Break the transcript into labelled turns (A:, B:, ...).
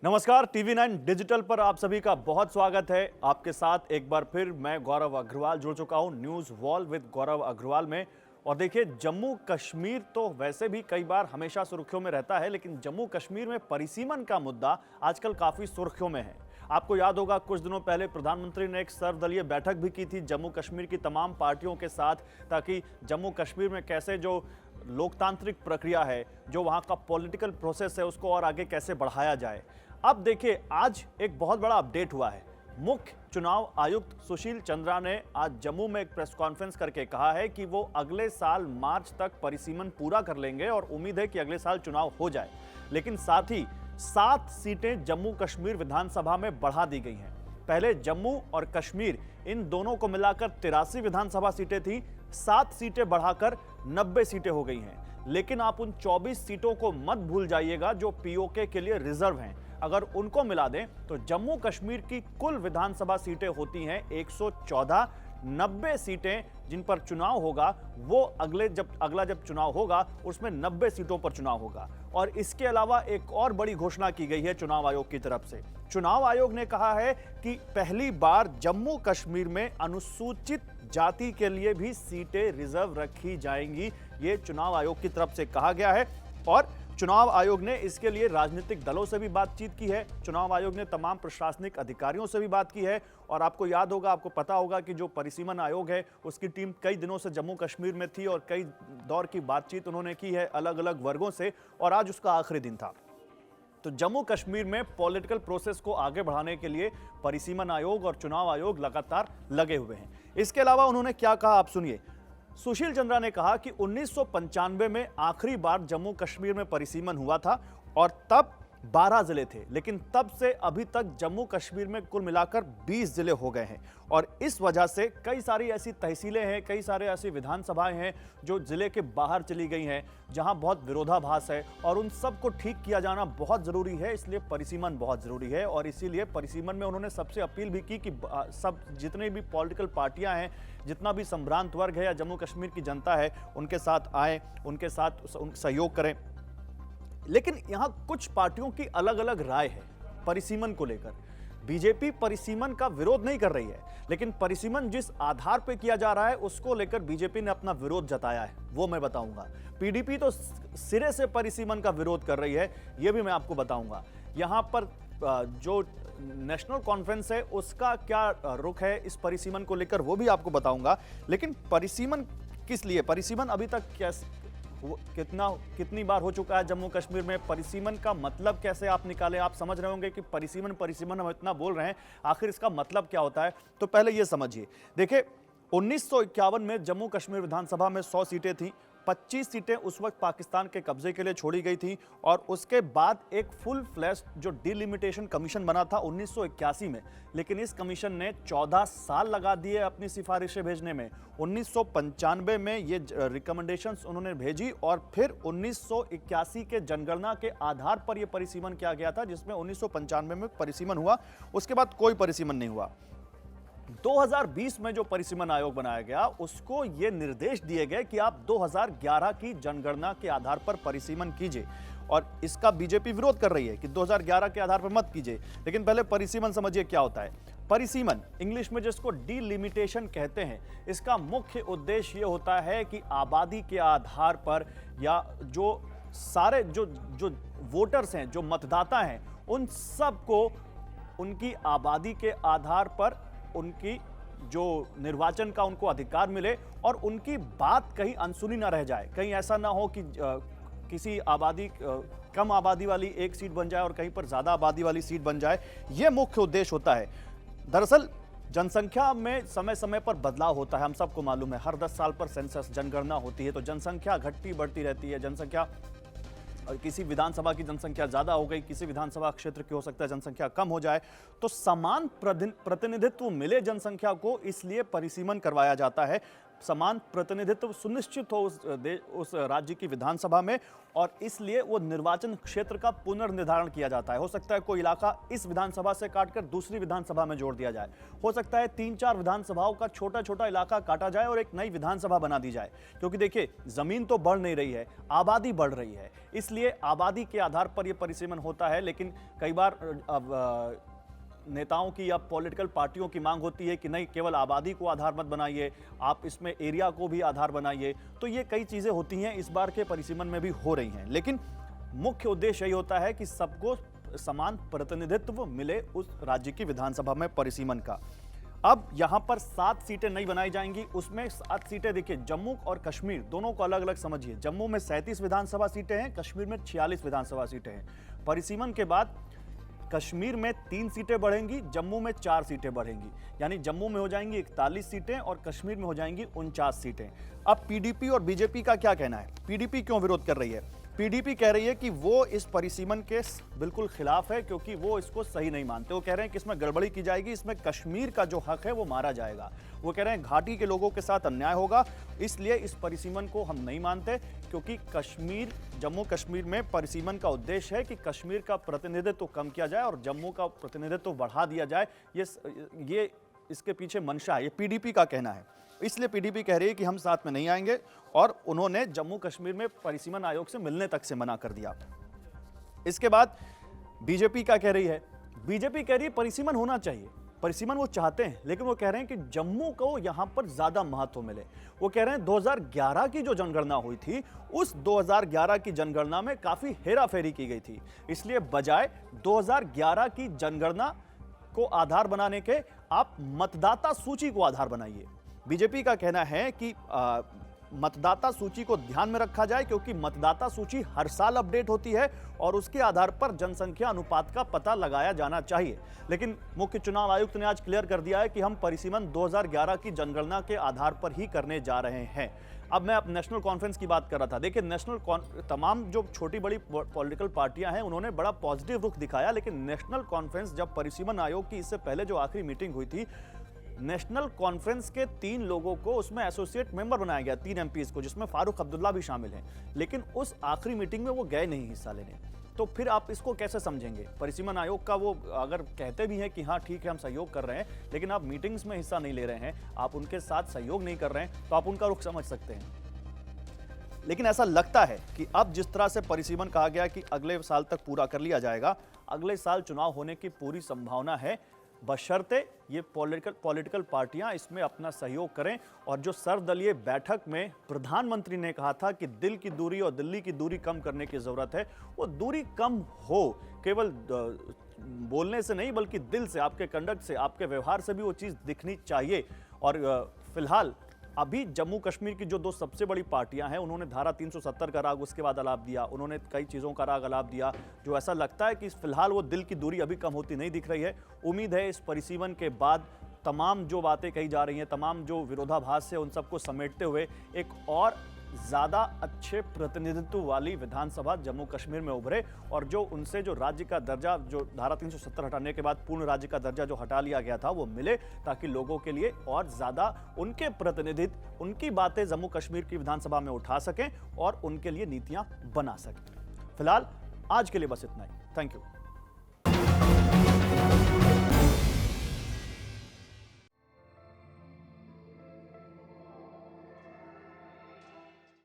A: नमस्कार, TV9 digital पर आप सभी का बहुत स्वागत है। आपके साथ एक बार फिर मैं गौरव अग्रवाल जुड़ चुका हूं न्यूज़ वॉल विद गौरव अग्रवाल में। और देखिए, जम्मू कश्मीर तो वैसे भी कई बार हमेशा सुर्खियों में रहता है, लेकिन जम्मू कश्मीर में परिसीमन का मुद्दा आजकल काफ़ी सुर्खियों में है। आपको याद होगा, कुछ दिनों पहले प्रधानमंत्री ने एक सर्वदलीय बैठक भी की थी जम्मू कश्मीर की तमाम पार्टियों के साथ, ताकि जम्मू कश्मीर में कैसे जो लोकतांत्रिक प्रक्रिया है, जो वहाँ का पॉलिटिकल प्रोसेस है, उसको और आगे कैसे बढ़ाया जाए। अब देखिए, आज एक बहुत बड़ा अपडेट हुआ है। मुख्य चुनाव आयुक्त सुशील चंद्रा ने आज जम्मू में एक प्रेस कॉन्फ्रेंस करके कहा है कि वो अगले साल मार्च तक परिसीमन पूरा कर लेंगे और उम्मीद है कि अगले साल चुनाव हो जाए। लेकिन साथ ही 7 सीटें जम्मू कश्मीर विधानसभा में बढ़ा दी गई हैं। पहले जम्मू और कश्मीर इन दोनों को मिलाकर 83 विधानसभा सीटें थी, 7 सीटें बढ़ाकर 90 सीटें हो गई हैं। लेकिन आप उन 24 सीटों को मत भूल जाइएगा जो पीओके के लिए रिजर्व हैं। अगर उनको मिला दें तो जम्मू कश्मीर की कुल विधानसभा सीटें होती हैं 114। 90 सीटें जिन पर चुनाव होगा, वो अगला जब चुनाव होगा उसमें 90 सीटों पर चुनाव होगा। और इसके अलावा एक और बड़ी घोषणा की गई है चुनाव आयोग की तरफ से। चुनाव आयोग ने कहा है कि पहली बार जम्मू कश्मीर में अनुसूचित जाति के लिए भी सीटें रिजर्व रखी जाएंगी। ये चुनाव आयोग की तरफ से कहा गया है। और चुनाव आयोग ने इसके लिए राजनीतिक दलों से भी बातचीत की है। चुनाव आयोग ने तमाम प्रशासनिक अधिकारियों से भी बात की है। और आपको याद होगा, आपको पता होगा कि जो परिसीमन आयोग है, उसकी टीम कई दिनों से जम्मू कश्मीर में थी और कई दौर की बातचीत उन्होंने की है अलग अलग वर्गों से, और आज उसका आखिरी दिन था। तो जम्मू कश्मीर में पॉलिटिकल प्रोसेस को आगे बढ़ाने के लिए परिसीमन आयोग और चुनाव आयोग लगातार लगे हुए हैं। इसके अलावा उन्होंने क्या कहा, आप सुनिए। सुशील चंद्रा ने कहा कि 1995 में आखिरी बार जम्मू कश्मीर में परिसीमन हुआ था और तब 12 जिले थे, लेकिन तब से अभी तक जम्मू कश्मीर में कुल मिलाकर 20 जिले हो गए हैं। और इस वजह से कई सारी ऐसी तहसीलें हैं, कई सारे ऐसी विधानसभाएं हैं जो जिले के बाहर चली गई हैं, जहां बहुत विरोधाभास है, और उन सब को ठीक किया जाना बहुत जरूरी है। इसलिए परिसीमन बहुत जरूरी है। और इसीलिए परिसीमन में उन्होंने सबसे अपील भी की कि सब जितने भी पॉलिटिकल पार्टियां हैं, जितना भी संभ्रांत वर्ग है या जम्मू कश्मीर की जनता है, उनके साथ आए, उनके साथ सहयोग करें। लेकिन यहां कुछ पार्टियों की अलग अलग राय है परिसीमन को लेकर। बीजेपी परिसीमन का विरोध नहीं कर रही है, लेकिन परिसीमन जिस आधार पर किया जा रहा है उसको लेकर बीजेपी ने अपना विरोध जताया है, वो मैं बताऊंगा। पीडीपी तो सिरे से परिसीमन का विरोध कर रही है, यह भी मैं आपको बताऊंगा। यहां पर जो नेशनल कॉन्फ्रेंस है उसका क्या रुख है इस परिसीमन को लेकर, वो भी आपको बताऊंगा। लेकिन परिसीमन किस लिए, परिसीमन अभी तक कितनी बार हो चुका है जम्मू कश्मीर में, परिसीमन का मतलब कैसे आप निकालें। आप समझ रहे होंगे कि परिसीमन हम इतना बोल रहे हैं, आखिर इसका मतलब क्या होता है। तो पहले यह समझिए। देखिए, 1951 में जम्मू कश्मीर विधानसभा में 100 सीटें थी। 25 सीटें उस वक्त पाकिस्तान के कब्जे के लिए छोड़ी गई थी। और उसके बाद एक फुल फ्लैश जो डिलिमिटेशन कमीशन बना था 1981 में, लेकिन इस कमीशन ने 14 साल लगा दिए अपनी सिफारिशें भेजने में। 1995 में ये रिकमेंडेशंस उन्होंने भेजी और फिर 1981 के जनगणना के आधार पर यह परिसीमन किया गया था, जिसमें 1995 में परिसीमन हुआ। उसके बाद कोई परिसीमन नहीं हुआ। 2020 में जो परिसीमन आयोग बनाया गया, उसको ये निर्देश दिए गए कि आप 2011 की जनगणना के आधार पर परिसीमन कीजिए। और इसका बीजेपी विरोध कर रही है कि 2011 के आधार पर मत कीजिए। लेकिन पहले परिसीमन समझिए क्या होता है। परिसीमन इंग्लिश में जिसको डिलिमिटेशन कहते हैं, इसका मुख्य उद्देश्य ये होता है कि आबादी के आधार पर, या जो सारे जो वोटर्स हैं, जो मतदाता हैं, उन सबको उनकी आबादी के आधार पर उनकी जो निर्वाचन का उनको अधिकार मिले और उनकी बात कहीं अनसुनी ना रह जाए। कहीं ऐसा ना हो कि किसी कम आबादी वाली एक सीट बन जाए और कहीं पर ज्यादा आबादी वाली सीट बन जाए। यह मुख्य उद्देश्य होता है। दरअसल जनसंख्या में समय समय पर बदलाव होता है, हम सबको मालूम है। हर 10 साल पर सेंसस जनगणना होती है, तो जनसंख्या घटती बढ़ती रहती है। जनसंख्या, किसी विधानसभा की जनसंख्या ज्यादा हो गई, किसी विधानसभा क्षेत्र की हो सकता है जनसंख्या कम हो जाए, तो समान प्रतिनिधित्व मिले जनसंख्या को, इसलिए परिसीमन करवाया जाता है। समान प्रतिनिधित्व सुनिश्चित हो उस राज्य की विधानसभा में, और इसलिए वो निर्वाचन क्षेत्र का पुनर्निर्धारण किया जाता है। हो सकता है कोई इलाका इस विधानसभा से काटकर दूसरी विधानसभा में जोड़ दिया जाए, हो सकता है 3-4 विधानसभाओं का छोटा छोटा इलाका काटा जाए और एक नई विधानसभा बना दी जाए। क्योंकि देखिए, जमीन तो बढ़ नहीं रही है, आबादी बढ़ रही है, इसलिए आबादी के आधार पर यह परिसीमन होता है। लेकिन कई बार नेताओं की या पॉलिटिकल पार्टियों की मांग होती है कि नहीं, केवल आबादी को आधार मत बनाइए, आप इसमें एरिया को भी आधार बनाइए। तो ये कई चीजें होती हैं, इस बार के परिसीमन में भी हो रही हैं। लेकिन मुख्य उद्देश्य यही होता है कि सबको समान प्रतिनिधित्व मिले उस राज्य की विधानसभा में परिसीमन का। अब यहां पर 7 सीटें नहीं बनाई जाएंगी, उसमें 7 सीटें देखिए, जम्मू और कश्मीर दोनों को अलग अलग समझिए। जम्मू में 37 विधानसभा सीटें हैं, कश्मीर में 46 विधानसभा सीटें हैं। परिसीमन के बाद कश्मीर में 3 सीटें बढ़ेंगी, जम्मू में 4 सीटें बढ़ेंगी, यानी जम्मू में हो जाएंगी 41 सीटें और कश्मीर में हो जाएंगी 49 सीटें। अब पीडीपी और बीजेपी का क्या कहना है? पीडीपी क्यों विरोध कर रही है? पीडीपी कह रही है कि वो इस परिसीमन के बिल्कुल खिलाफ है, क्योंकि वो इसको सही नहीं मानते। वो कह रहे हैं कि इसमें गड़बड़ी की जाएगी, इसमें कश्मीर का जो हक है वो मारा जाएगा। वो कह रहे हैं घाटी के लोगों के साथ अन्याय होगा, इसलिए इस परिसीमन को हम नहीं मानते। क्योंकि कश्मीर, जम्मू कश्मीर में परिसीमन का उद्देश्य है कि कश्मीर का प्रतिनिधित्व कम किया जाए और जम्मू का प्रतिनिधित्व बढ़ा दिया जाए। ये इसके पीछे मंशा है, ये पीडीपी का कहना है। इसलिए पीडीपी कह रही है कि हम साथ में नहीं आएंगे, और उन्होंने जम्मू कश्मीर में परिसीमन आयोग से मिलने तक से मना कर दिया। इसके बाद बीजेपी क्या कह रही है? बीजेपी कह रही है परिसीमन होना चाहिए, परिसीमन वो चाहते हैं, लेकिन वो कह रहे हैं कि जम्मू को यहां पर ज्यादा महत्व मिले। वो कह रहे हैं 2011 की जो जनगणना हुई थी, उस 2011 की जनगणना में काफी हेराफेरी की गई थी, इसलिए बजाय 2011 की जनगणना को आधार बनाने के आप मतदाता सूची को आधार बनाइए। बीजेपी का कहना है कि मतदाता सूची को ध्यान में रखा जाए, क्योंकि मतदाता सूची हर साल अपडेट होती है और उसके आधार पर जनसंख्या अनुपात का पता लगाया जाना चाहिए। लेकिन मुख्य चुनाव आयुक्त ने आज क्लियर कर दिया है कि हम परिसीमन 2011 की जनगणना के आधार पर ही करने जा रहे हैं। अब मैं नेशनल कॉन्फ्रेंस की बात कर रहा था। देखिए, तमाम जो छोटी बड़ी पॉलिटिकल पार्टियां हैं, उन्होंने बड़ा पॉजिटिव रुख दिखाया, लेकिन नेशनल कॉन्फ्रेंस, जब परिसीमन आयोग की इससे पहले जो आखिरी मीटिंग हुई थी, नेशनल कॉन्फ्रेंस के 3 लोगों को उसमें एसोसिएट मेंबर बनाया गया, 3 एमपीज को, जिसमें फारूक अब्दुल्ला भी शामिल हैं। लेकिन उस आखिरी मीटिंग में वो गए नहीं हिस्सा लेने। तो फिर आप इसको कैसे समझेंगे? परिसीमन आयोग का वो अगर कहते भी हैं कि हाँ ठीक है हम सहयोग कर रहे हैं, लेकिन आप मीटिंग्स में हिस्सा नहीं ले रहे हैं, आप उनके साथ सहयोग नहीं कर रहे हैं, तो आप उनका रुख समझ सकते हैं। लेकिन ऐसा लगता है कि अब जिस तरह से परिसीमन कहा गया कि अगले साल तक पूरा कर लिया जाएगा, अगले साल चुनाव होने की पूरी संभावना है, बशर्ते ये पॉलिटिकल पार्टियां इसमें अपना सहयोग करें। और जो सर्वदलीय बैठक में प्रधानमंत्री ने कहा था कि दिल की दूरी और दिल्ली की दूरी कम करने की जरूरत है, वो दूरी कम हो, केवल बोलने से नहीं बल्कि दिल से, आपके कंडक्ट से, आपके व्यवहार से भी वो चीज़ दिखनी चाहिए। और फिलहाल अभी जम्मू कश्मीर की जो 2 सबसे बड़ी पार्टियां हैं, उन्होंने धारा 370 का राग उसके बाद आलाप दिया, उन्होंने कई चीज़ों का राग आलाप दिया, जो ऐसा लगता है कि फिलहाल वो दिल की दूरी अभी कम होती नहीं दिख रही है। उम्मीद है इस परिसीमन के बाद तमाम जो बातें कही जा रही हैं, तमाम जो विरोधाभास है, उन सबको समेटते हुए एक और ज़्यादा अच्छे प्रतिनिधित्व वाली विधानसभा जम्मू कश्मीर में उभरे, और जो उनसे जो राज्य का दर्जा, जो धारा 370 हटाने के बाद पूर्ण राज्य का दर्जा जो हटा लिया गया था, वो मिले, ताकि लोगों के लिए और ज़्यादा उनके प्रतिनिधित्व, उनकी बातें जम्मू कश्मीर की विधानसभा में उठा सकें और उनके लिए नीतियां बना सकें। फिलहाल आज के लिए बस इतना ही। Thank you.